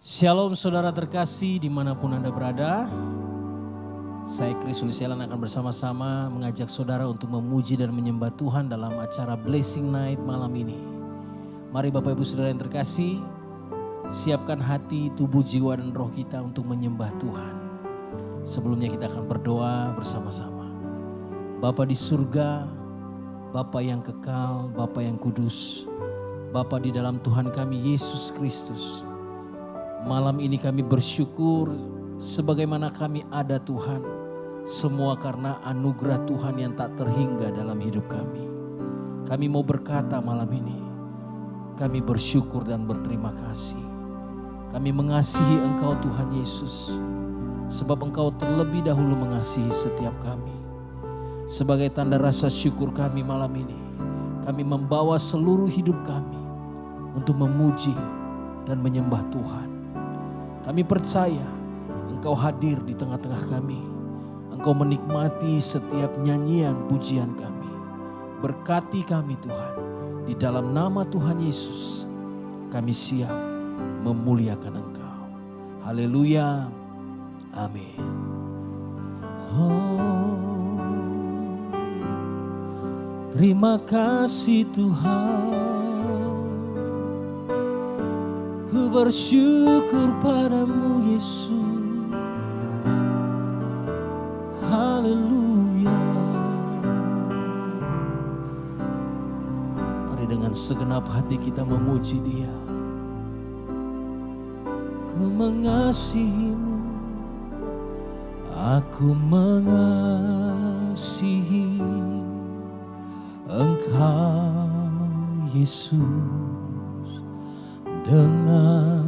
Shalom saudara terkasih dimanapun Anda berada. Saya Kris Sulisialan akan bersama-sama mengajak saudara untuk memuji dan menyembah Tuhan dalam acara Blessing Night malam ini. Mari Bapak Ibu Saudara yang terkasih, siapkan hati, tubuh, jiwa dan roh kita untuk menyembah Tuhan. Sebelumnya kita akan berdoa bersama-sama. Bapa di surga, Bapa yang kekal, Bapa yang kudus, Bapa di dalam Tuhan kami Yesus Kristus. Malam ini kami bersyukur sebagaimana kami ada Tuhan. Semua karena anugerah Tuhan yang tak terhingga dalam hidup kami. Kami mau berkata malam ini, kami bersyukur dan berterima kasih. Kami mengasihi Engkau Tuhan Yesus. Sebab Engkau terlebih dahulu mengasihi setiap kami. Sebagai tanda rasa syukur kami malam ini, kami membawa seluruh hidup kami untuk memuji dan menyembah Tuhan. Kami percaya Engkau hadir di tengah-tengah kami. Engkau menikmati setiap nyanyian pujian kami. Berkati kami Tuhan. Di dalam nama Tuhan Yesus kami siap memuliakan Engkau. Haleluya. Amin. Oh, terima kasih Tuhan. Ku bersyukur padamu Yesus. Haleluya. Mari dengan segenap hati kita memuji Dia. Ku mengasihimu, aku mengasihi Engkau Yesus. Dengan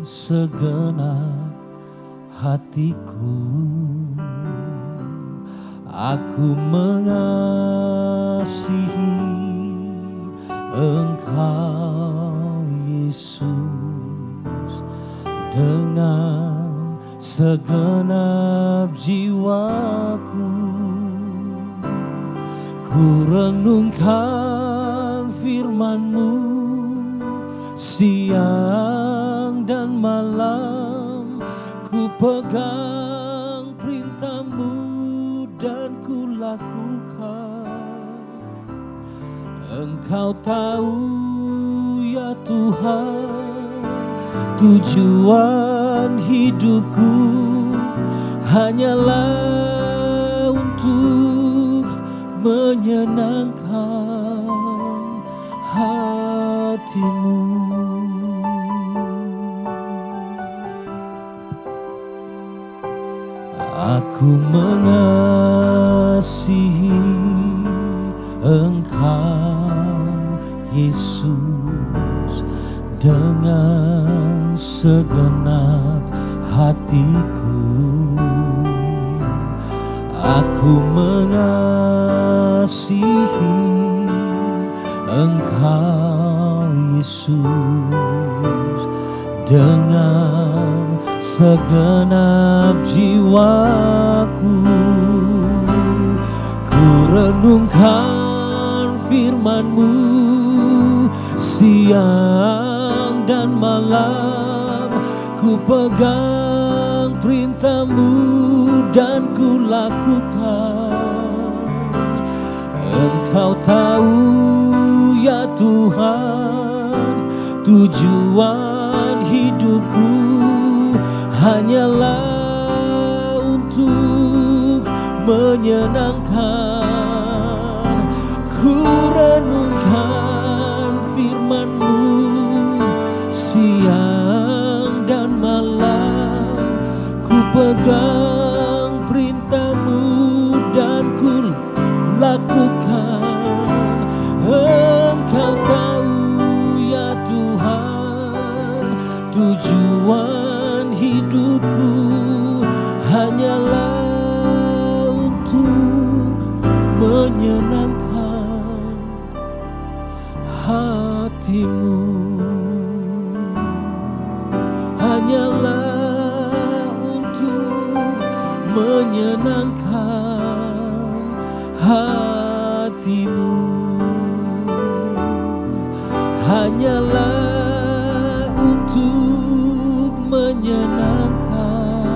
segenap hatiku, aku mengasihi Engkau Yesus. Dengan segenap jiwaku, ku renungkan firman-Mu siang dan malam. Ku pegang perintah-Mu dan ku lakukan. Engkau tahu ya Tuhan, tujuan hidupku hanyalah untuk menyenangkan hati-Mu. Aku mengasihi Engkau Yesus dengan segenap hatiku. Aku mengasihi Engkau Yesus dengan segenap jiwaku. Ku renungkan firman-Mu siang dan malam. Ku pegang perintah-Mu dan ku lakukan. Engkau tahu ya Tuhan, tujuan hidupku hanyalah untuk menyenangkan. Ku renungkan firman-Mu siang dan malam. Ku pegang perintah-Mu dan ku lakukan. Engkau tahu ya Tuhan, tujuan hidupku hanyalah untuk menyenangkan hati-Mu. Hanyalah untuk menyenangkan hati-Mu. Hanyalah untuk menyenangkan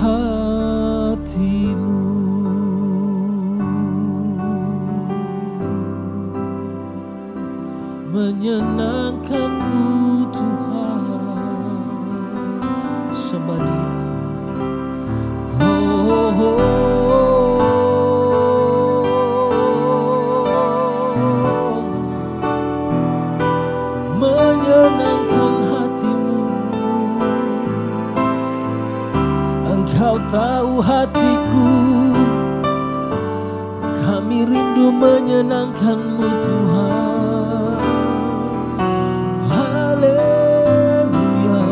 hatimu. Menyenangkanmu Tuhan, sembah Dia. Menyenangkan hatimu, Engkau tahu hatiku, kami rindu menyenangkan-Mu Tuhan. Haleluya,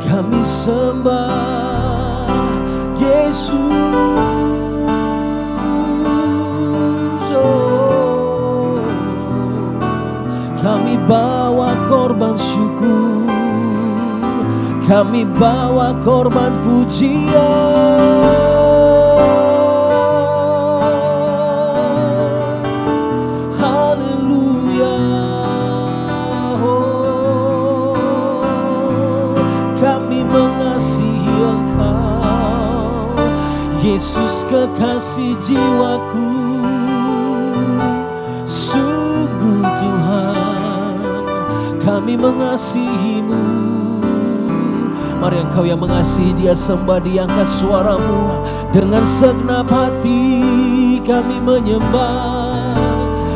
kami sembah Yesus. Kami bawa korban syukur, kami bawa korban pujian. Haleluya, kami mengasihi Engkau, Yesus kekasih jiwaku. Sungguh Tuhan, kami mengasihi-Mu. Mari engkau yang mengasihi Dia sembah Dia, angkat suaramu dengan segenap hati. Kami menyembah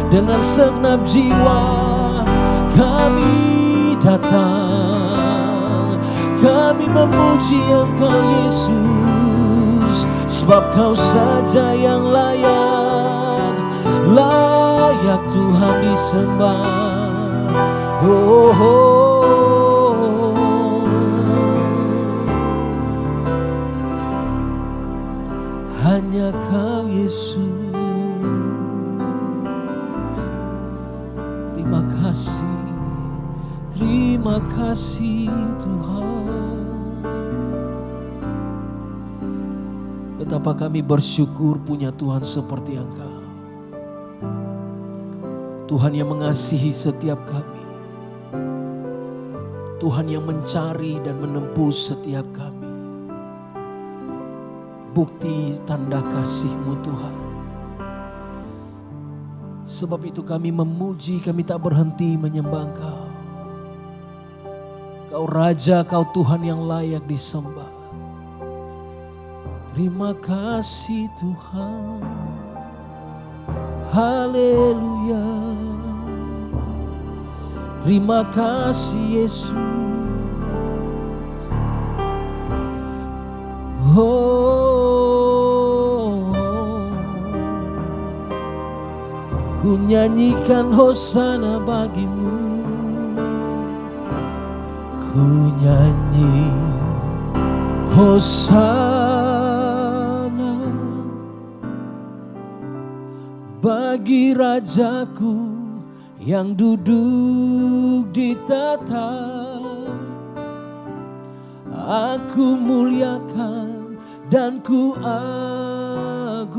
dengan segenap jiwa, kami datang, kami memuji Engkau Yesus, sebab Kau saja yang layak, layak Tuhan disembah. Oh, oh. Hanya Kau Yesus. Terima kasih, terima kasih Tuhan. Betapa kami bersyukur punya Tuhan seperti Engkau, Tuhan yang mengasihi setiap kami, Tuhan yang mencari dan menembus setiap kami. Bukti tanda kasih-Mu Tuhan. Sebab itu kami memuji, kami tak berhenti menyembah Engkau. Kau Raja, Kau Tuhan yang layak disembah. Terima kasih Tuhan. Haleluya. Terima kasih Yesus. Oh, ku nyanyikan hosana bagi-Mu. Ku nyanyi hosana bagi Rajaku yang duduk di tahta. Aku muliakan dan ku agungkan,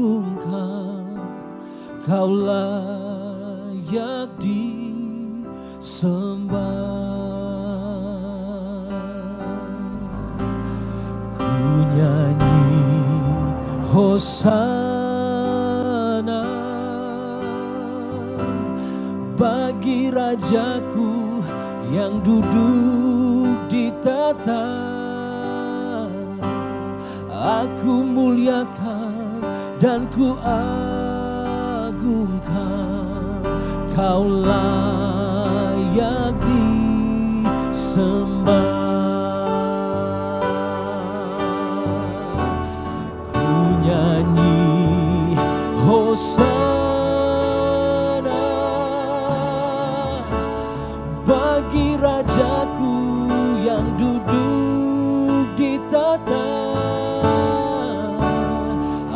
Kau layak disembah. Ku nyanyi hosana bagi Rajaku yang duduk di tahta. Aku muliakan dan ku agungkan, Kau layak disembah. Ku nyanyi hosana bagi Rajaku yang duduk di tahta.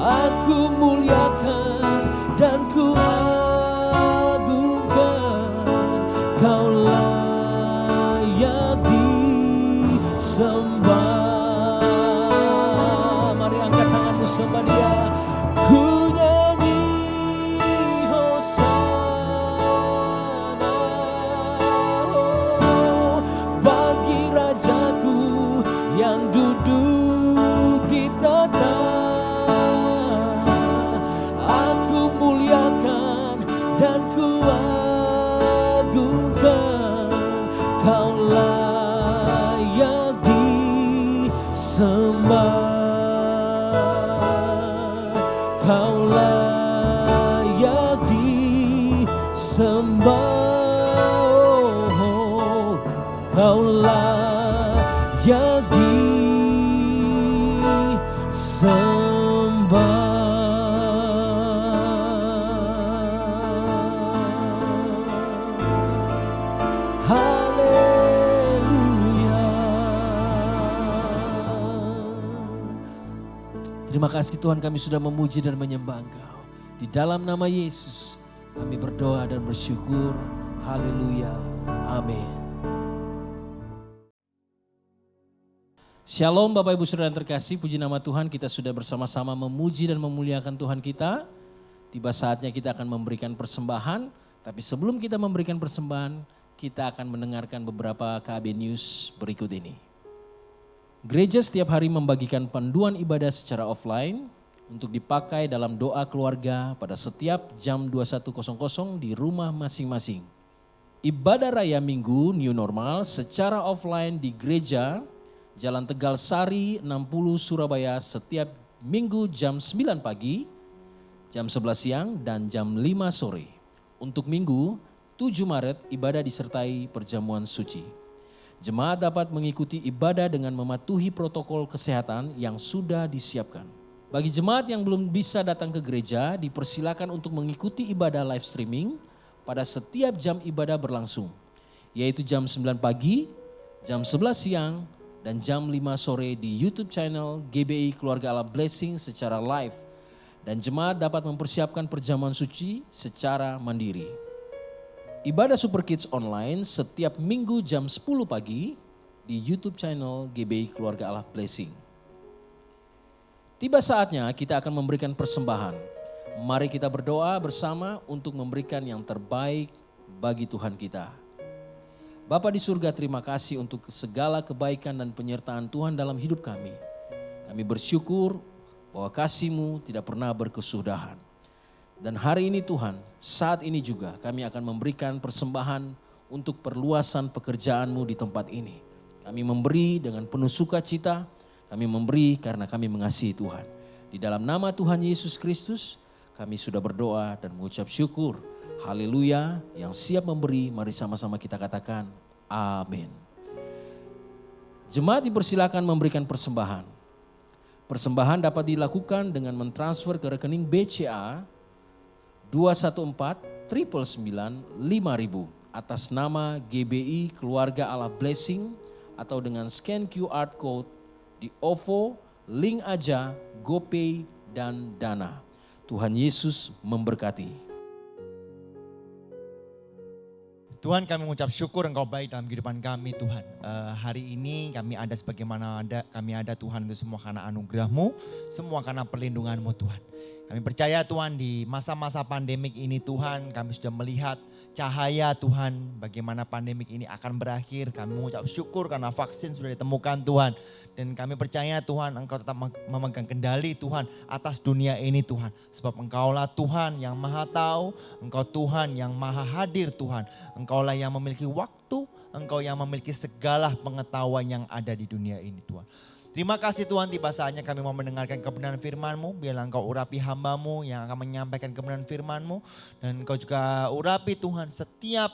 Aku muliakan dan ku agungkan, Kau layak disembah. Mari angkat tanganmu sembah Dia. Ku nyanyi hosana Kau layak disembah, oh, Kau layak disembah. Haleluya. Terima kasih Tuhan, kami sudah memuji dan menyembah Engkau. Di dalam nama Yesus kami berdoa dan bersyukur. Haleluya. Amin. Shalom Bapak Ibu Saudara yang terkasih, puji nama Tuhan, kita sudah bersama-sama memuji dan memuliakan Tuhan kita. Tiba saatnya kita akan memberikan persembahan, tapi sebelum kita memberikan persembahan, kita akan mendengarkan beberapa KB News berikut ini. Gereja setiap hari membagikan panduan ibadah secara offline untuk dipakai dalam doa keluarga pada setiap jam 21.00 di rumah masing-masing. Ibadah Raya Minggu New Normal secara offline di gereja Jalan Tegal Sari 60 Surabaya setiap Minggu jam 9 pagi, jam 11 siang dan jam 5 sore. Untuk Minggu 7 Maret ibadah disertai perjamuan suci. Jemaat dapat mengikuti ibadah dengan mematuhi protokol kesehatan yang sudah disiapkan. Bagi jemaat yang belum bisa datang ke gereja, dipersilakan untuk mengikuti ibadah live streaming pada setiap jam ibadah berlangsung, yaitu jam 9 pagi, jam 11 siang, dan jam 5 sore di YouTube channel GBI Keluarga Allah Blessing secara live. Dan jemaat dapat mempersiapkan perjamuan suci secara mandiri. Ibadah Super Kids online setiap Minggu jam 10 pagi di YouTube channel GBI Keluarga Allah Blessing. Tiba saatnya kita akan memberikan persembahan. Mari kita berdoa bersama untuk memberikan yang terbaik bagi Tuhan kita. Bapa di surga, terima kasih untuk segala kebaikan dan penyertaan Tuhan dalam hidup kami. Kami bersyukur bahwa kasih-Mu tidak pernah berkesudahan. Dan hari ini Tuhan, saat ini juga kami akan memberikan persembahan untuk perluasan pekerjaan-Mu di tempat ini. Kami memberi dengan penuh sukacita, kami memberi karena kami mengasihi Tuhan. Di dalam nama Tuhan Yesus Kristus, kami sudah berdoa dan mengucap syukur. Haleluya, yang siap memberi, mari sama-sama kita katakan amin. Jemaat dipersilakan memberikan persembahan. Persembahan dapat dilakukan dengan mentransfer ke rekening BCA 214-999-5000 atas nama GBI Keluarga Allah Blessing atau dengan scan QR code di OVO, Link Aja, GoPay, dan Dana. Tuhan Yesus memberkati. Tuhan, kami mengucap syukur Engkau baik dalam kehidupan kami Tuhan. Hari ini kami ada sebagaimana kami ada Tuhan, itu semua karena anugerah-Mu, semua karena perlindungan-Mu Tuhan. Kami percaya Tuhan di masa-masa pandemik ini Tuhan, kami sudah melihat cahaya Tuhan, bagaimana pandemik ini akan berakhir. Kami mengucap syukur karena vaksin sudah ditemukan Tuhan. Dan kami percaya Tuhan, Engkau tetap memegang kendali Tuhan atas dunia ini Tuhan. Sebab Engkaulah Tuhan yang maha tahu, Engkau Tuhan yang maha hadir Tuhan. Engkaulah yang memiliki waktu, Engkau yang memiliki segala pengetahuan yang ada di dunia ini Tuhan. Terima kasih Tuhan, tiba saatnya kami mau mendengarkan kebenaran firman-Mu. Biarlah Engkau urapi hamba-Mu yang akan menyampaikan kebenaran firman-Mu. Dan Engkau juga urapi Tuhan setiap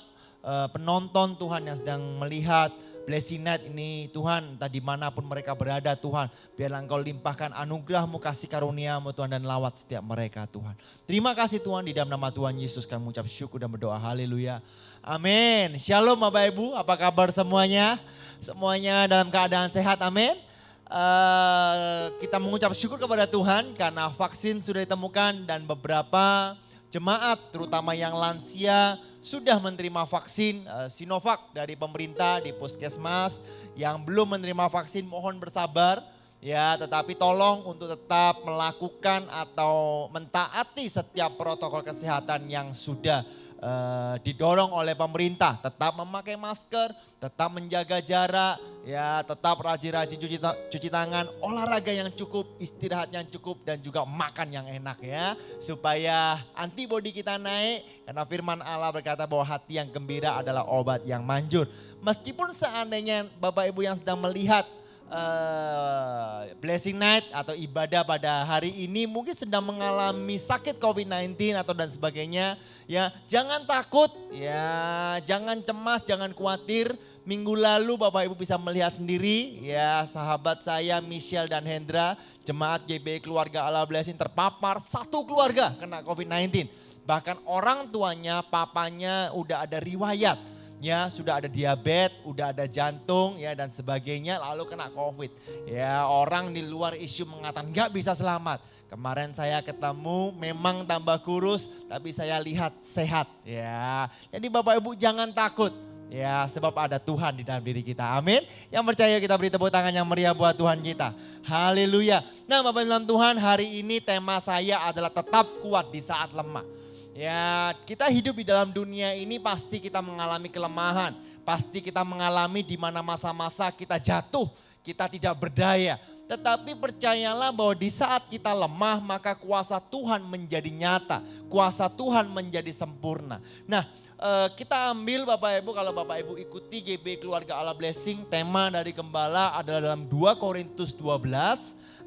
penonton Tuhan yang sedang melihat Blessing Night ini Tuhan. Entah dimanapun mereka berada Tuhan. Biarlah Engkau limpahkan anugerah-Mu, kasih karunia-Mu Tuhan, dan lawat setiap mereka Tuhan. Terima kasih Tuhan, di dalam nama Tuhan Yesus kami mengucap syukur dan berdoa. Haleluya. Amin. Shalom Bapak Ibu, apa kabar semuanya? Semuanya dalam keadaan sehat, amin. Kita mengucap syukur kepada Tuhan karena vaksin sudah ditemukan dan beberapa jemaat terutama yang lansia sudah menerima vaksin Sinovac dari pemerintah di puskesmas. Yang belum menerima vaksin mohon bersabar ya, tetapi tolong untuk tetap melakukan atau mentaati setiap protokol kesehatan yang sudah didorong oleh pemerintah. Tetap memakai masker, tetap menjaga jarak, ya tetap rajin-rajin cuci tangan, olahraga yang cukup, istirahat yang cukup, dan juga makan yang enak ya. Supaya antibodi kita naik, karena firman Allah berkata bahwa hati yang gembira adalah obat yang manjur. Meskipun seandainya Bapak Ibu yang sedang melihat blessing night atau ibadah pada hari ini mungkin sedang mengalami sakit COVID-19 atau dan sebagainya, ya jangan takut, ya jangan cemas, jangan khawatir. Minggu lalu Bapak Ibu bisa melihat sendiri, ya sahabat saya Michelle dan Hendra, jemaat GBI Keluarga Allah Blessing terpapar, satu keluarga kena COVID-19. Bahkan orang tuanya, papanya udah ada riwayat. Ya sudah ada diabetes, udah ada jantung ya dan sebagainya lalu kena COVID. Ya orang di luar isu mengatakan nggak bisa selamat. Kemarin saya ketemu memang tambah kurus tapi saya lihat sehat ya. Jadi Bapak Ibu jangan takut ya sebab ada Tuhan di dalam diri kita. Amin. Yang percaya kita beri tepuk tangan yang meriah buat Tuhan kita. Haleluya. Nah Bapak Ibu dalam Tuhan hari ini tema saya adalah tetap kuat di saat lemah. Ya kita hidup di dalam dunia ini pasti kita mengalami kelemahan. Pasti kita mengalami di mana masa-masa kita jatuh, kita tidak berdaya. Tetapi percayalah bahwa di saat kita lemah maka kuasa Tuhan menjadi nyata. Kuasa Tuhan menjadi sempurna. Nah kita ambil Bapak Ibu, kalau Bapak Ibu ikuti GBI Keluarga Allah Blessing, tema dari Gembala adalah dalam 2 Korintus 12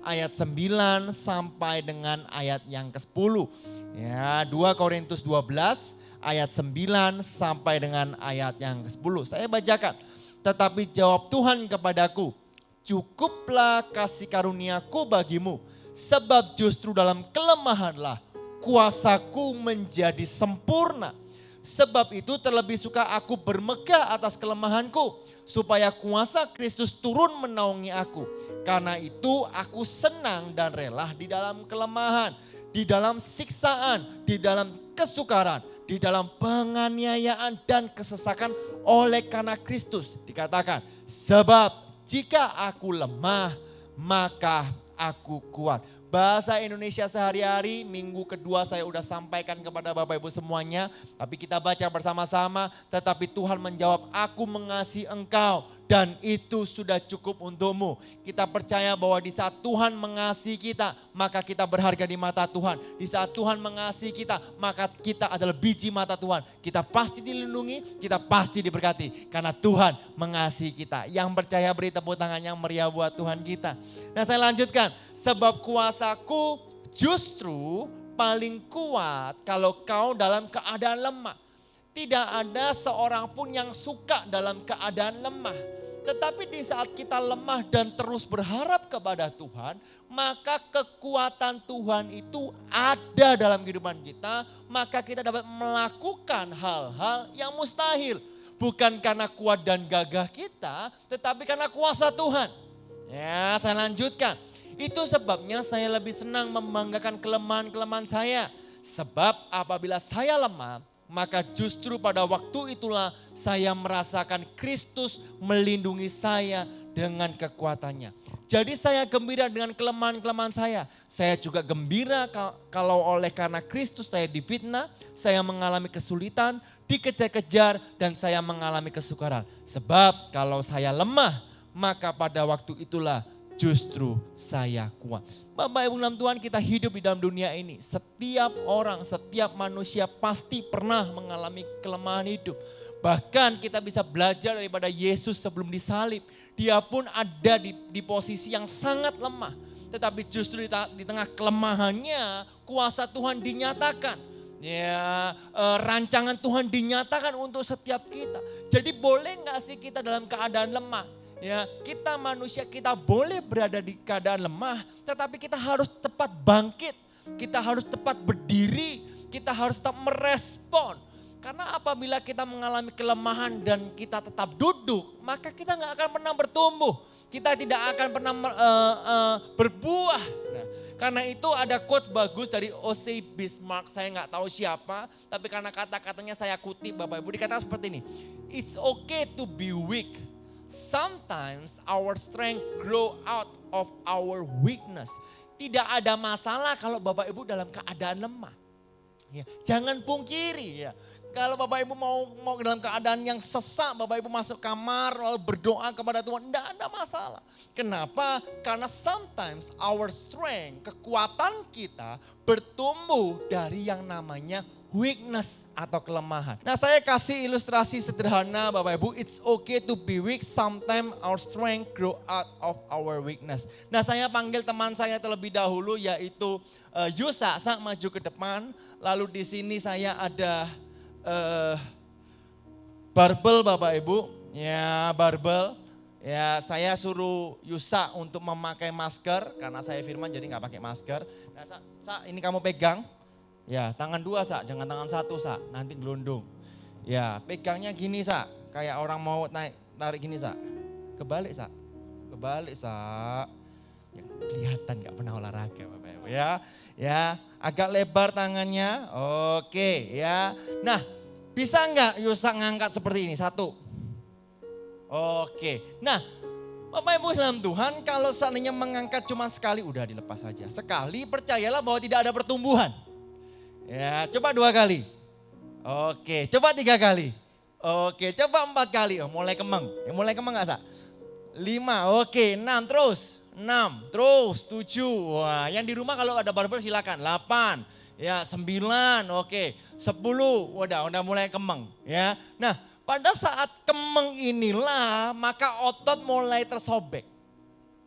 ayat 9 sampai dengan ayat yang ke-10. Ya, 2 Korintus 12 ayat 9 sampai dengan ayat yang ke-10. Saya bacakan. Tetapi jawab Tuhan kepadaku, cukuplah kasih karuniaku bagimu, sebab justru dalam kelemahanlah kuasaku menjadi sempurna. Sebab itu terlebih suka aku bermegah atas kelemahanku, supaya kuasa Kristus turun menaungi aku. Karena itu aku senang dan rela di dalam kelemahan, di dalam siksaan, di dalam kesukaran, di dalam penganiayaan dan kesesakan oleh karena Kristus. Dikatakan, sebab jika aku lemah, maka aku kuat. Bahasa Indonesia sehari-hari, minggu kedua saya udah sampaikan kepada Bapak Ibu semuanya. Tapi kita baca bersama-sama, tetapi Tuhan menjawab, aku mengasihi engkau dan itu sudah cukup untukmu. Kita percaya bahwa di saat Tuhan mengasihi kita, maka kita berharga di mata Tuhan. Di saat Tuhan mengasihi kita, maka kita adalah biji mata Tuhan. Kita pasti dilindungi, kita pasti diberkati. Karena Tuhan mengasihi kita. Yang percaya beri tepuk tangan yang meriah buat Tuhan kita. Nah saya lanjutkan, sebab kuasaku justru paling kuat kalau kau dalam keadaan lemah. Tidak ada seorang pun yang suka dalam keadaan lemah. Tetapi di saat kita lemah dan terus berharap kepada Tuhan, maka kekuatan Tuhan itu ada dalam kehidupan kita. Maka kita dapat melakukan hal-hal yang mustahil. Bukan karena kuat dan gagah kita, tetapi karena kuasa Tuhan. Ya, saya lanjutkan. Itu sebabnya saya lebih senang membanggakan kelemahan-kelemahan saya. Sebab apabila saya lemah, maka justru pada waktu itulah saya merasakan Kristus melindungi saya dengan kekuatannya. Jadi saya gembira dengan kelemahan-kelemahan saya. Saya juga gembira kalau oleh karena Kristus saya difitnah, saya mengalami kesulitan, dikejar-kejar dan saya mengalami kesukaran. Sebab kalau saya lemah, maka pada waktu itulah justru saya kuat. Bapak Ibu dalam Tuhan, kita hidup di dalam dunia ini. Setiap orang, setiap manusia pasti pernah mengalami kelemahan hidup. Bahkan kita bisa belajar daripada Yesus sebelum disalib. Dia pun ada di posisi yang sangat lemah. Tetapi justru di tengah kelemahannya kuasa Tuhan dinyatakan. Ya, rancangan Tuhan dinyatakan untuk setiap kita. Jadi boleh gak sih kita dalam keadaan lemah? Ya, kita manusia, kita boleh berada di keadaan lemah, tetapi kita harus tepat bangkit. Kita harus tepat berdiri, kita harus tetap merespon. Karena apabila kita mengalami kelemahan dan kita tetap duduk, maka kita gak akan pernah bertumbuh. Kita tidak akan pernah berbuah. Nah, karena itu ada quote bagus dari O.C. Bismarck, saya gak tahu siapa, tapi karena kata-katanya saya kutip Bapak Ibu, dikatakan seperti ini. It's okay to be weak. Sometimes our strength grow out of our weakness. Tidak ada masalah kalau Bapak Ibu dalam keadaan lemah. Ya, jangan pungkiri ya. Kalau Bapak Ibu mau dalam keadaan yang sesak, Bapak Ibu masuk kamar lalu berdoa kepada Tuhan, tidak ada masalah. Kenapa? Karena sometimes our strength, kekuatan kita bertumbuh dari yang namanya weakness atau kelemahan. Nah, saya kasih ilustrasi sederhana Bapak Ibu, it's okay to be weak, sometimes our strength grow out of our weakness. Nah, saya panggil teman saya terlebih dahulu yaitu Yusa, maju ke depan. Lalu di sini saya ada barbel Bapak Ibu, ya barbel. Ya saya suruh Yusa untuk memakai masker karena saya firman jadi nggak pakai masker. Nah, ini kamu pegang. Ya, tangan dua jangan tangan satu nanti gelundung. Ya, pegangnya gini kayak orang mau tarik gini Kebalik kebalik Ya, kelihatan gak pernah olahraga Bapak Ibu ya. Ya, agak lebar tangannya. Oke, ya. Nah, bisa nggak Yusa ngangkat seperti ini? 1. Oke. Nah, Bapak Ibu dalam Tuhan, kalau seandainya mengangkat cuma sekali udah dilepas saja. Sekali percayalah bahwa tidak ada pertumbuhan. Ya, coba 2 kali. Oke, coba 3 kali. Oke, coba 4 kali. Mulai kemeng. Mulai kemeng gak 5, oke, 6 terus. 6, terus 7. Wah, yang di rumah kalau ada barbel silakan. 8, ya 9, oke. 10, udah mulai kemeng. Ya, nah pada saat kemeng inilah maka otot mulai tersobek.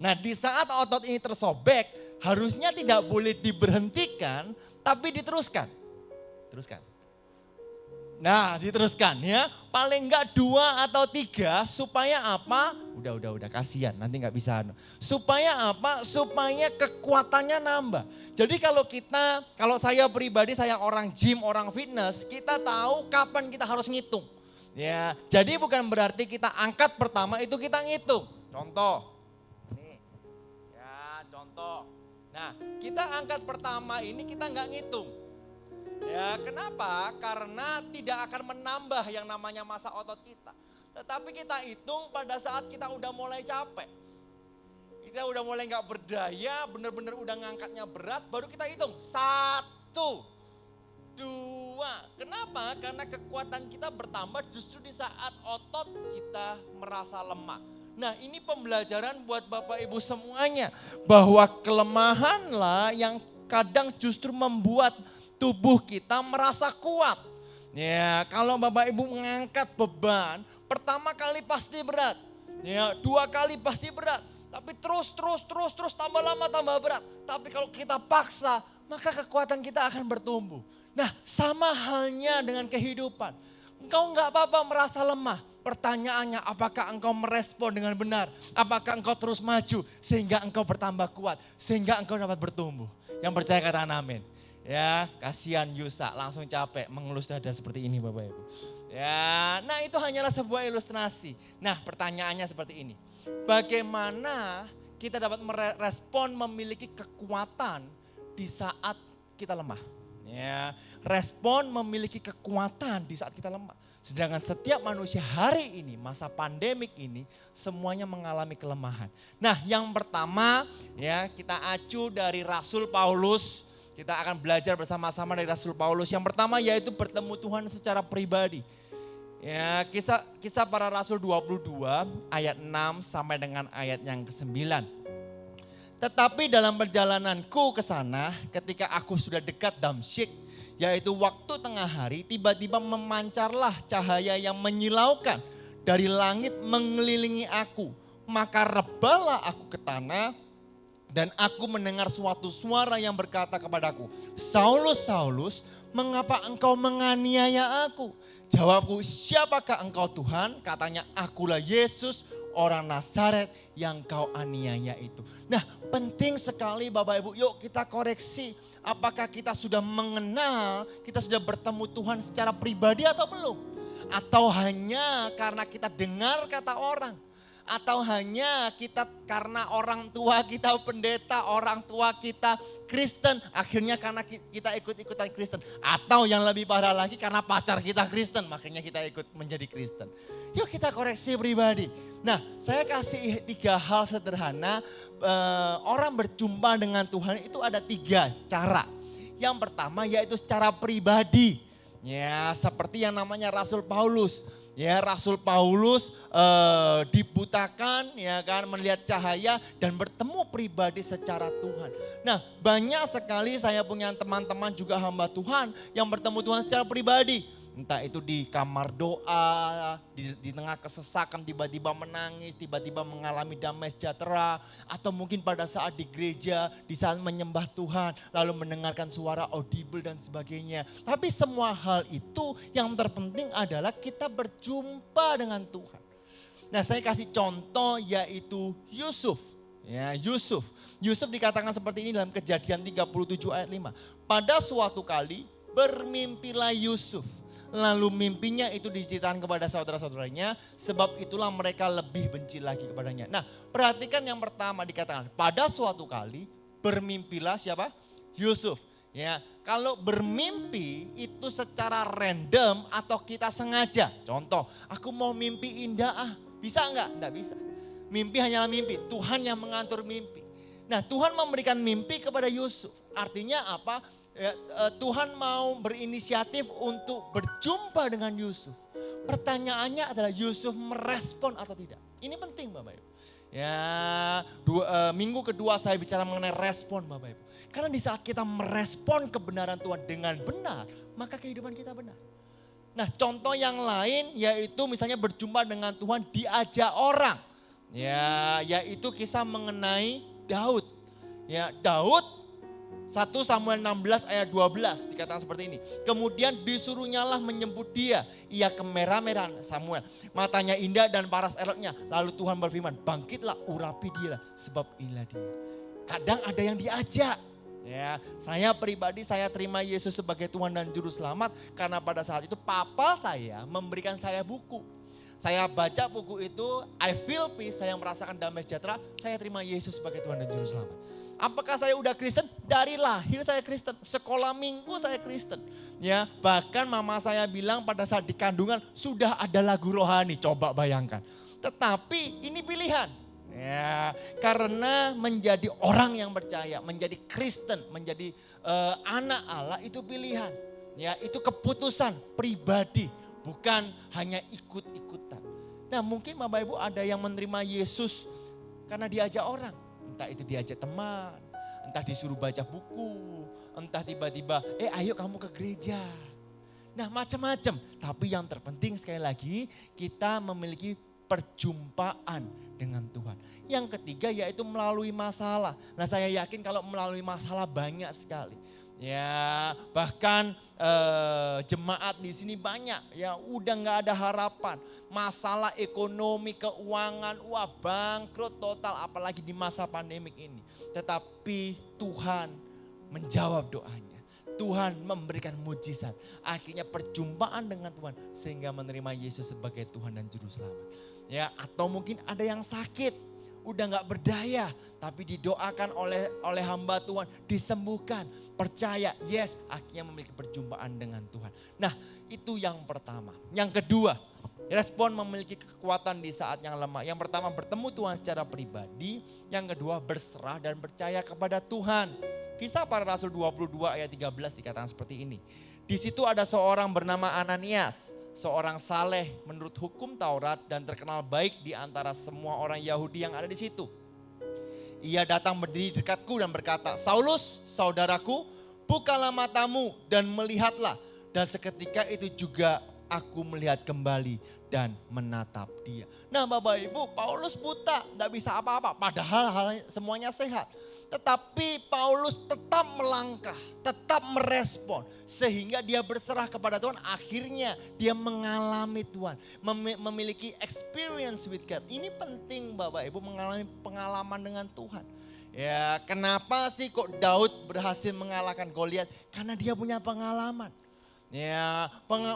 Nah di saat otot ini tersobek harusnya tidak boleh diberhentikan tapi diteruskan. Nah diteruskan ya, paling enggak 2 atau 3 supaya apa? Udah kasihan nanti enggak bisa. Supaya apa? Supaya kekuatannya nambah. Jadi kalau saya pribadi, saya orang gym, orang fitness, kita tahu kapan kita harus ngitung. Ya, jadi bukan berarti kita angkat pertama itu kita ngitung. Contoh, nih, ya contoh. Nah kita angkat pertama ini kita enggak ngitung. Ya, kenapa? Karena tidak akan menambah yang namanya massa otot kita. Tetapi kita hitung pada saat kita udah mulai capek. Kita udah mulai gak berdaya, benar-benar udah ngangkatnya berat, baru kita hitung. 1, 2. Kenapa? Karena kekuatan kita bertambah justru di saat otot kita merasa lemah. Nah ini pembelajaran buat Bapak Ibu semuanya. Bahwa kelemahanlah yang kadang justru membuat tubuh kita merasa kuat. Ya, kalau Bapak Ibu mengangkat beban, pertama kali pasti berat. Ya, 2 kali pasti berat. Tapi terus tambah lama tambah berat. Tapi kalau kita paksa, maka kekuatan kita akan bertumbuh. Nah, sama halnya dengan kehidupan. Engkau enggak apa-apa merasa lemah. Pertanyaannya, apakah engkau merespon dengan benar? Apakah engkau terus maju sehingga engkau bertambah kuat, sehingga engkau dapat bertumbuh? Yang percaya katakan amin. Ya, kasihan Yusa langsung capek mengelus dada seperti ini Bapak Ibu. Ya, nah itu hanyalah sebuah ilustrasi. Nah, pertanyaannya seperti ini. Bagaimana kita dapat merespon memiliki kekuatan di saat kita lemah? Ya, respon memiliki kekuatan di saat kita lemah. Sedangkan setiap manusia hari ini, masa pandemik ini, semuanya mengalami kelemahan. Nah, yang pertama ya kita acu dari Rasul Paulus. Kita akan belajar bersama-sama dari Rasul Paulus. Yang pertama yaitu bertemu Tuhan secara pribadi. Ya, kisah para Rasul 22 ayat 6 sampai dengan ayat yang ke-9. Tetapi dalam perjalananku ke sana ketika aku sudah dekat Damsyik, yaitu waktu tengah hari, tiba-tiba memancarlah cahaya yang menyilaukan dari langit mengelilingi aku. Maka rebalah aku ke tanah. Dan aku mendengar suatu suara yang berkata kepadaku, Saulus, Saulus, mengapa engkau menganiaya aku? Jawabku, siapakah engkau Tuhan? Katanya, akulah Yesus, orang Nazaret yang kau aniaya itu. Nah, penting sekali Bapak Ibu, yuk kita koreksi. Apakah kita sudah mengenal, kita sudah bertemu Tuhan secara pribadi atau belum? Atau hanya karena kita dengar kata orang? Atau hanya kita karena orang tua kita pendeta, orang tua kita Kristen, akhirnya karena kita ikut-ikutan Kristen. Atau yang lebih parah lagi karena pacar kita Kristen, makanya kita ikut menjadi Kristen. Yuk kita koreksi pribadi. Nah, saya kasih 3 hal sederhana, orang berjumpa dengan Tuhan itu ada 3 cara. Yang pertama yaitu secara pribadi. Ya, seperti yang namanya Rasul Paulus. Ya, Rasul Paulus dibutakan, ya kan, melihat cahaya dan bertemu pribadi secara Tuhan. Nah, banyak sekali saya punya teman-teman juga hamba Tuhan yang bertemu Tuhan secara pribadi. Entah itu di kamar doa, di tengah kesesakan tiba-tiba menangis, tiba-tiba mengalami damai sejahtera. Atau mungkin pada saat di gereja, di saat menyembah Tuhan, lalu mendengarkan suara audible dan sebagainya. Tapi semua hal itu yang terpenting adalah kita berjumpa dengan Tuhan. Nah, saya kasih contoh yaitu Yusuf. Ya, Yusuf dikatakan seperti ini dalam Kejadian 37 ayat 5. Pada suatu kali bermimpilah Yusuf. Lalu mimpinya itu diceritakan kepada saudara-saudaranya, sebab itulah mereka lebih benci lagi kepadanya. Nah, perhatikan yang pertama dikatakan, pada suatu kali bermimpilah siapa? Yusuf. Ya, kalau bermimpi itu secara random atau kita sengaja. Contoh, aku mau mimpi indah bisa enggak? Enggak bisa. Mimpi hanyalah mimpi, Tuhan yang mengatur mimpi. Nah, Tuhan memberikan mimpi kepada Yusuf. Artinya apa? Ya, Tuhan mau berinisiatif untuk berjumpa dengan Yusuf. Pertanyaannya adalah Yusuf merespon atau tidak. Ini penting Bapak Ibu. Ya, minggu kedua saya bicara mengenai respon Bapak Ibu. Karena di saat kita merespon kebenaran Tuhan dengan benar, maka kehidupan kita benar. Nah, contoh yang lain yaitu misalnya berjumpa dengan Tuhan diajak orang. Ya, yaitu kisah mengenai Daud. Ya, Daud 1 Samuel 16 ayat 12 dikatakan seperti ini. Kemudian disuruhnyalah menyebut dia. Ia kemerah-merahan Samuel. Matanya indah dan paras eloknya. Lalu Tuhan berfirman, bangkitlah urapi dia sebab inilah dia. Kadang ada yang diajak. Ya, saya pribadi saya terima Yesus sebagai Tuhan dan Juru Selamat. Karena pada saat itu papa saya memberikan saya buku. Saya baca buku itu, I feel peace, saya merasakan damai sejahtera. Saya terima Yesus sebagai Tuhan dan Juru Selamat. Apakah saya udah Kristen? Dari lahir saya Kristen, sekolah minggu saya Kristen. Ya, bahkan mama saya bilang pada saat di kandungan sudah ada lagu rohani, coba bayangkan. Tetapi ini pilihan. Ya, karena menjadi orang yang percaya, menjadi Kristen, menjadi anak Allah itu pilihan. Ya, itu keputusan pribadi, bukan hanya ikut-ikutan. Nah, mungkin Bapak Ibu ada yang menerima Yesus karena diajak orang. Entah itu diajak teman, entah disuruh baca buku, entah tiba-tiba, ayo kamu ke gereja. Nah, macam-macam. Tapi yang terpenting sekali lagi, kita memiliki perjumpaan dengan Tuhan. Yang ketiga yaitu melalui masalah. Nah, saya yakin kalau melalui masalah banyak sekali. Ya, bahkan jemaat di sini banyak ya udah nggak ada harapan. Masalah ekonomi, keuangan, wah bangkrut total apalagi di masa pandemik ini. Tetapi Tuhan menjawab doanya. Tuhan memberikan mujizat. Akhirnya perjumpaan dengan Tuhan sehingga menerima Yesus sebagai Tuhan dan Juru Selamat. Ya, atau mungkin ada yang sakit. Udah gak berdaya, tapi didoakan oleh hamba Tuhan, disembuhkan, percaya, yes, akhirnya memiliki perjumpaan dengan Tuhan. Nah, itu yang pertama. Yang kedua, respon memiliki kekuatan di saat yang lemah. Yang pertama, bertemu Tuhan secara pribadi. Yang kedua, berserah dan percaya kepada Tuhan. Kisah Para Rasul 22 ayat 13 dikatakan seperti ini. Di situ ada seorang bernama Ananias. Seorang saleh menurut hukum Taurat dan terkenal baik di antara semua orang Yahudi yang ada di situ. Ia datang berdiri dekatku dan berkata, Saulus, saudaraku, bukalah matamu dan melihatlah. Dan seketika itu juga aku melihat kembali dan menatap dia. Nah Bapak Ibu, Paulus buta, tidak bisa apa-apa. Padahal semuanya sehat. Tetapi Paulus tetap melangkah, tetap merespon. Sehingga dia berserah kepada Tuhan, akhirnya dia mengalami Tuhan. Memiliki experience with God. Ini penting Bapak Ibu, mengalami pengalaman dengan Tuhan. Ya, kenapa sih kok Daud berhasil mengalahkan Goliat? Karena dia punya pengalaman. Ya,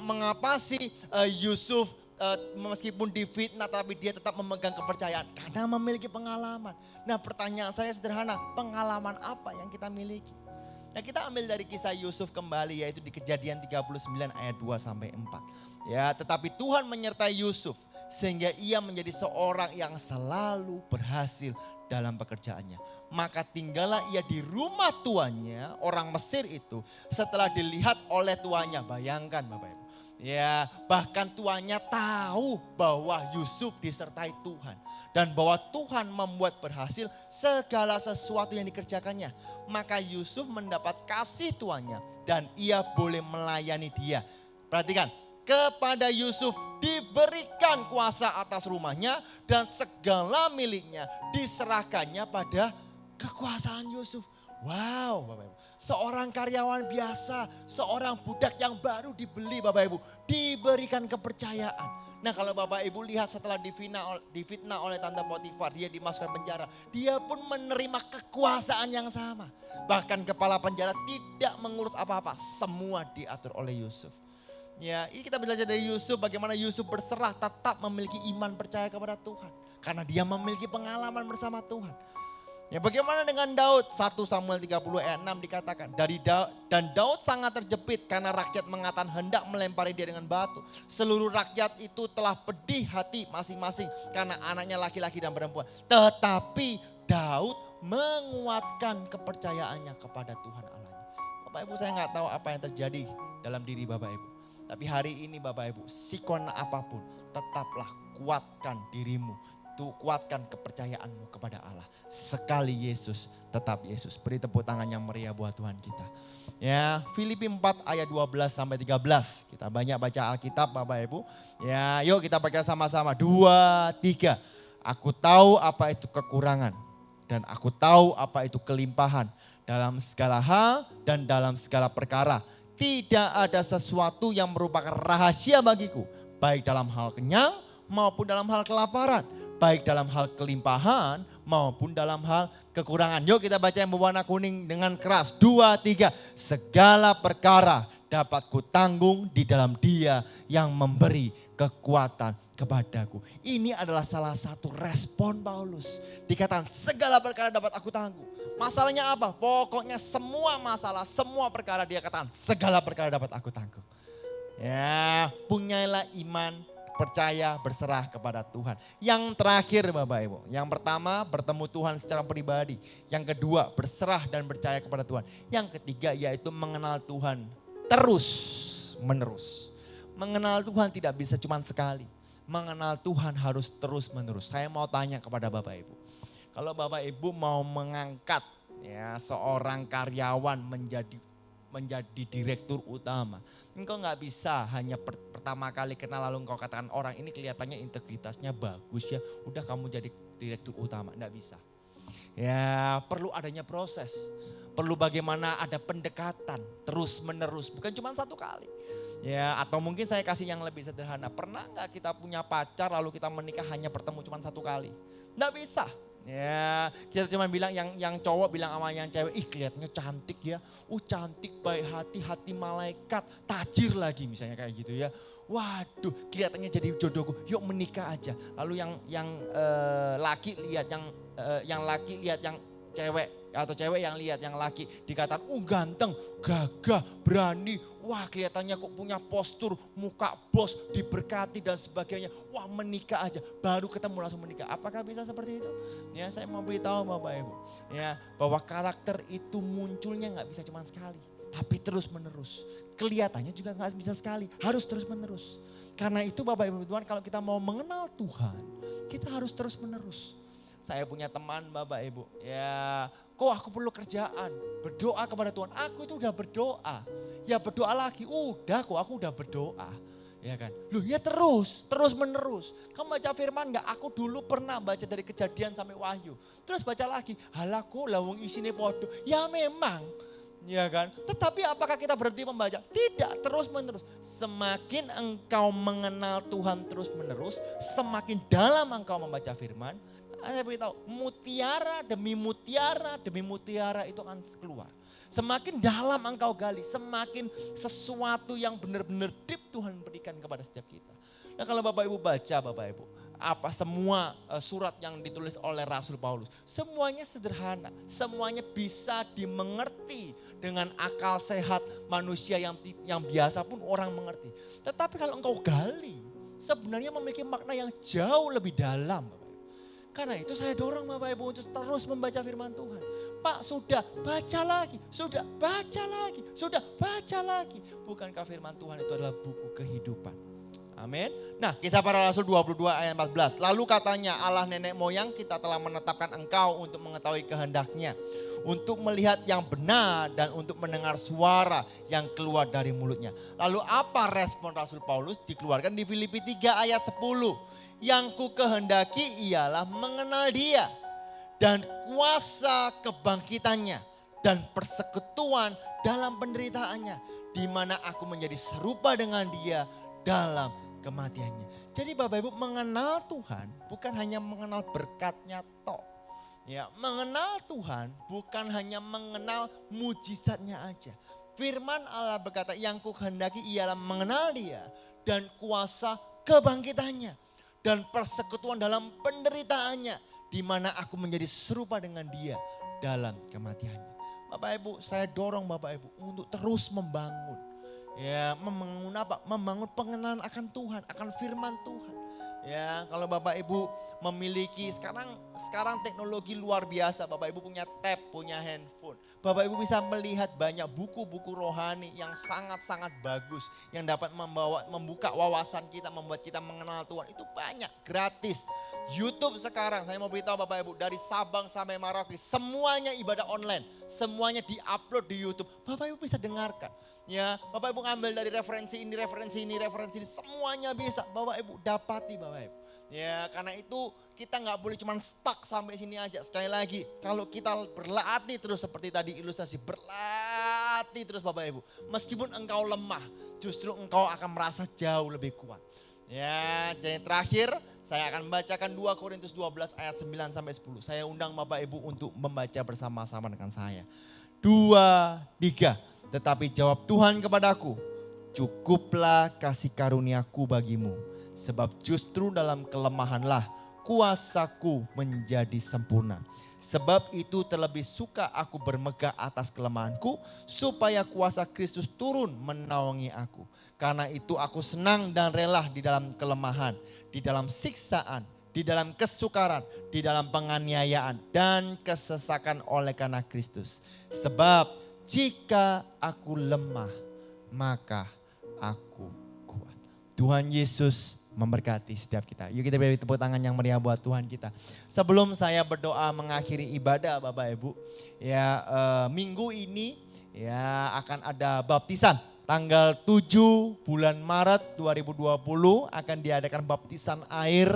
mengapa sih Yusuf meskipun difitnah tapi dia tetap memegang kepercayaan? Karena memiliki pengalaman. Nah, pertanyaan saya sederhana, pengalaman apa yang kita miliki? Nah, kita ambil dari kisah Yusuf kembali yaitu di Kejadian 39 ayat 2 sampai 4. Ya, tetapi Tuhan menyertai Yusuf sehingga ia menjadi seorang yang selalu berhasil dalam pekerjaannya. Maka tinggallah ia di rumah tuannya, orang Mesir itu, setelah dilihat oleh tuannya. Bayangkan Bapak Ibu. Ya, bahkan tuannya tahu bahwa Yusuf disertai Tuhan. Dan bahwa Tuhan membuat berhasil segala sesuatu yang dikerjakannya. Maka Yusuf mendapat kasih tuannya dan ia boleh melayani dia. Perhatikan, kepada Yusuf diberikan kuasa atas rumahnya dan segala miliknya diserahkannya pada kekuasaan Yusuf. Wow Bapak Ibu, seorang karyawan biasa, seorang budak yang baru dibeli Bapak Ibu, diberikan kepercayaan. Nah kalau Bapak Ibu lihat setelah difitnah oleh Tante Potifar, dia dimasukkan penjara. Dia pun menerima kekuasaan yang sama. Bahkan kepala penjara tidak mengurus apa-apa, semua diatur oleh Yusuf. Ya, ini kita belajar dari Yusuf, bagaimana Yusuf berserah, tetap memiliki iman percaya kepada Tuhan. Karena dia memiliki pengalaman bersama Tuhan. Ya, bagaimana dengan Daud? 1 Samuel 30 ayat 6 dikatakan, dan Daud sangat terjepit karena rakyat mengatakan hendak melempari dia dengan batu. Seluruh rakyat itu telah pedih hati masing-masing karena anaknya laki-laki dan perempuan. Tetapi Daud menguatkan kepercayaannya kepada Tuhan Allahnya. Bapak Ibu, saya nggak tahu apa yang terjadi dalam diri Bapak Ibu. Tapi hari ini Bapak Ibu, sikon apapun tetaplah kuatkan dirimu. Kuatkan kepercayaanmu kepada Allah. Sekali Yesus, tetap Yesus. Beri tepuk tangan yang meriah buat Tuhan kita. Ya, Filipi 4 ayat 12 sampai 13. Kita banyak baca Alkitab Bapak Ibu. Ya, yuk kita baca sama-sama. 2, 3. Aku tahu apa itu kekurangan dan aku tahu apa itu kelimpahan dalam segala hal dan dalam segala perkara. Tidak ada sesuatu yang merupakan rahasia bagiku, baik dalam hal kenyang maupun dalam hal kelaparan. Baik dalam hal kelimpahan maupun dalam hal kekurangan. Yuk kita baca yang berwarna kuning dengan keras. 2, 3. Segala perkara dapat kutanggung di dalam Dia yang memberi kekuatan kepadaku. Ini adalah salah satu respon Paulus. Dikatakan segala perkara dapat aku tanggung. Masalahnya apa? Pokoknya semua masalah, semua perkara dia katakan segala perkara dapat aku tanggung. Ya, punyailah iman percaya, berserah kepada Tuhan. Yang terakhir Bapak Ibu, yang pertama bertemu Tuhan secara pribadi. Yang kedua berserah dan percaya kepada Tuhan. Yang ketiga yaitu mengenal Tuhan terus menerus. Mengenal Tuhan tidak bisa cuma sekali. Mengenal Tuhan harus terus menerus. Saya mau tanya kepada Bapak Ibu. Kalau Bapak Ibu mau mengangkat ya seorang karyawan menjadi direktur utama. Engkau nggak bisa hanya pertama kali kenal lalu engkau katakan orang ini kelihatannya integritasnya bagus ya. Udah kamu jadi direktur utama, nggak bisa. Ya perlu adanya proses. Perlu bagaimana ada pendekatan terus menerus, bukan cuma satu kali. Ya atau mungkin saya kasih yang lebih sederhana. Pernah nggak kita punya pacar lalu kita menikah hanya bertemu cuma satu kali? Nggak bisa. Ya, kita cuma bilang yang cowok bilang sama yang cewek, ih kelihatannya cantik ya. Cantik, baik hati, hati malaikat, tajir lagi misalnya kayak gitu ya. Waduh, kelihatannya jadi jodohku. Yuk menikah aja. Lalu yang laki lihat yang laki lihat yang cewek atau cewek yang lihat yang laki dikatakan, ganteng, gagah, berani. Wah kelihatannya kok punya postur, muka bos, diberkati dan sebagainya. Wah menikah aja, baru ketemu langsung menikah. Apakah bisa seperti itu? Ya saya mau beritahu Bapak Ibu. Ya bahwa karakter itu munculnya gak bisa cuma sekali. Tapi terus menerus. Kelihatannya juga gak bisa sekali, harus terus menerus. Karena itu Bapak Ibu Tuhan kalau kita mau mengenal Tuhan, kita harus terus menerus. Saya punya teman Bapak Ibu, ya kok aku perlu kerjaan, berdoa kepada Tuhan. Aku itu udah berdoa, ya berdoa lagi, udah kok aku udah berdoa. Ya kan, loh ya terus menerus. Kamu baca firman gak? Aku dulu pernah baca dari Kejadian sampai Wahyu. Terus baca lagi, halaku lawung isine podo. Ya memang, ya kan. Tetapi apakah kita berhenti membaca? Tidak, terus menerus. Semakin engkau mengenal Tuhan terus menerus, semakin dalam engkau membaca firman, saya beritahu, mutiara demi mutiara itu akan keluar. Semakin dalam engkau gali, semakin sesuatu yang benar-benar deep Tuhan berikan kepada setiap kita. Nah kalau Bapak Ibu baca Bapak Ibu, apa semua surat yang ditulis oleh Rasul Paulus, semuanya sederhana, semuanya bisa dimengerti dengan akal sehat manusia yang biasa pun orang mengerti. Tetapi kalau engkau gali, sebenarnya memiliki makna yang jauh lebih dalam. Karena itu saya dorong Bapak Ibu untuk terus membaca firman Tuhan. Pak, sudah baca lagi, sudah baca lagi, sudah baca lagi. Bukankah firman Tuhan itu adalah buku kehidupan? Amin. Nah, Kisah Para Rasul 22 ayat 14. Lalu katanya, Allah nenek moyang kita telah menetapkan engkau untuk mengetahui kehendaknya, untuk melihat yang benar dan untuk mendengar suara yang keluar dari mulutnya. Lalu apa respon Rasul Paulus? Dikeluarkan di Filipi 3 ayat 10. Yang ku kehendaki ialah mengenal dia dan kuasa kebangkitannya dan persekutuan dalam penderitaannya, di mana aku menjadi serupa dengan dia dalam kematiannya. Jadi Bapak Ibu, mengenal Tuhan bukan hanya mengenal berkatnya toh. Ya, mengenal Tuhan bukan hanya mengenal mujizatnya aja. Firman Allah berkata, yang ku kehendaki ialah mengenal dia dan kuasa kebangkitannya dan persekutuan dalam penderitaannya, di mana aku menjadi serupa dengan dia dalam kematiannya. Bapak Ibu, saya dorong Bapak Ibu untuk terus membangun. Ya, membangun apa? Membangun pengenalan akan Tuhan, akan firman Tuhan. Ya, kalau Bapak Ibu memiliki sekarang teknologi luar biasa. Bapak Ibu punya tab, punya handphone. Bapak Ibu bisa melihat banyak buku-buku rohani yang sangat-sangat bagus, yang dapat membuka wawasan kita, membuat kita mengenal Tuhan. Itu banyak, gratis. YouTube sekarang, saya mau beritahu Bapak Ibu, dari Sabang sampai Merauke, semuanya ibadah online, semuanya diupload di YouTube. Bapak Ibu bisa dengarkan. Ya, Bapak Ibu ngambil dari referensi ini, semuanya bisa. Bapak Ibu dapati Bapak Ibu. Ya, karena itu kita nggak boleh cuma stuck sampai sini aja. Sekali lagi, kalau kita berlatih terus seperti tadi ilustrasi, berlatih terus Bapak Ibu. Meskipun engkau lemah, justru engkau akan merasa jauh lebih kuat. Ya, jadi terakhir saya akan membacakan 2 Korintus 12 ayat 9 sampai 10. Saya undang Bapak Ibu untuk membaca bersama-sama dengan saya. 2, 3. Tetapi jawab Tuhan kepadaku, cukuplah kasih karuniaku bagimu, sebab justru dalam kelemahanlah kuasaku menjadi sempurna. Sebab itu terlebih suka aku bermegah atas kelemahanku, supaya kuasa Kristus turun menaungi aku. Karena itu aku senang dan rela di dalam kelemahan, di dalam siksaan, di dalam kesukaran, di dalam penganiayaan dan kesesakan oleh karena Kristus. Sebab jika aku lemah, maka aku kuat. Tuhan Yesus memberkati setiap kita. Yuk kita beri tepuk tangan yang meriah buat Tuhan kita. Sebelum saya berdoa mengakhiri ibadah Bapak Ibu, ya minggu ini ya akan ada baptisan. Tanggal 7 bulan Maret 2020 akan diadakan baptisan air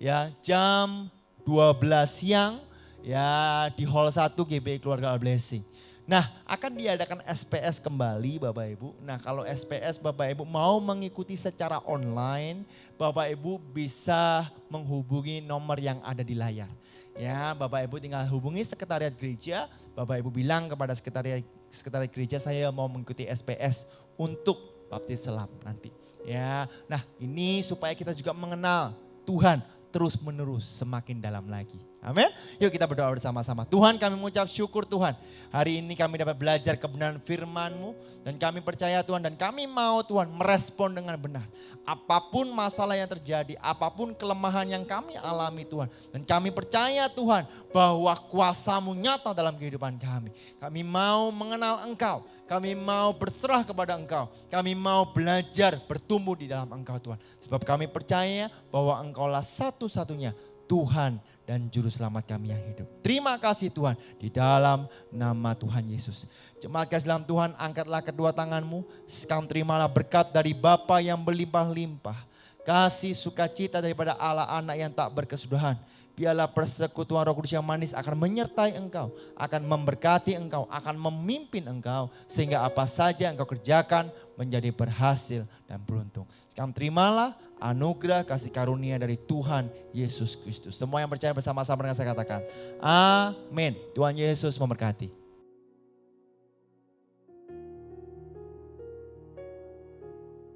ya jam 12 siang ya di Hall 1 GBI Keluarga Blessing. Nah, akan diadakan SPS kembali Bapak Ibu. Nah, kalau SPS Bapak Ibu mau mengikuti secara online, Bapak Ibu bisa menghubungi nomor yang ada di layar. Ya, Bapak Ibu tinggal hubungi sekretariat gereja, Bapak Ibu bilang kepada sekretariat gereja saya mau mengikuti SPS untuk baptis selam nanti. Ya, nah ini supaya kita juga mengenal Tuhan terus menerus semakin dalam lagi. Amin. Yuk kita berdoa bersama-sama. Tuhan, kami mengucap syukur Tuhan. Hari ini kami dapat belajar kebenaran firman-Mu. Dan kami percaya Tuhan, dan kami mau Tuhan merespon dengan benar. Apapun masalah yang terjadi, apapun kelemahan yang kami alami Tuhan. Dan kami percaya Tuhan bahwa kuasa-Mu nyata dalam kehidupan kami. Kami mau mengenal Engkau. Kami mau berserah kepada Engkau. Kami mau belajar bertumbuh di dalam Engkau Tuhan. Sebab kami percaya bahwa Engkaulah satu-satunya Tuhan dan Juru Selamat kami yang hidup. Terima kasih Tuhan di dalam nama Tuhan Yesus. Jemaat kasih dalam Tuhan, angkatlah kedua tanganmu. Kamu terimalah berkat dari Bapa yang berlimpah-limpah. Kasih sukacita daripada Allah anak yang tak berkesudahan. Biarlah persekutuan Roh Kudus yang manis akan menyertai engkau, akan memberkati engkau, akan memimpin engkau. Sehingga apa saja engkau kerjakan menjadi berhasil dan beruntung. Sekarang terimalah anugerah kasih karunia dari Tuhan Yesus Kristus. Semua yang percaya bersama-sama dengan saya katakan, amin. Tuhan Yesus memberkati.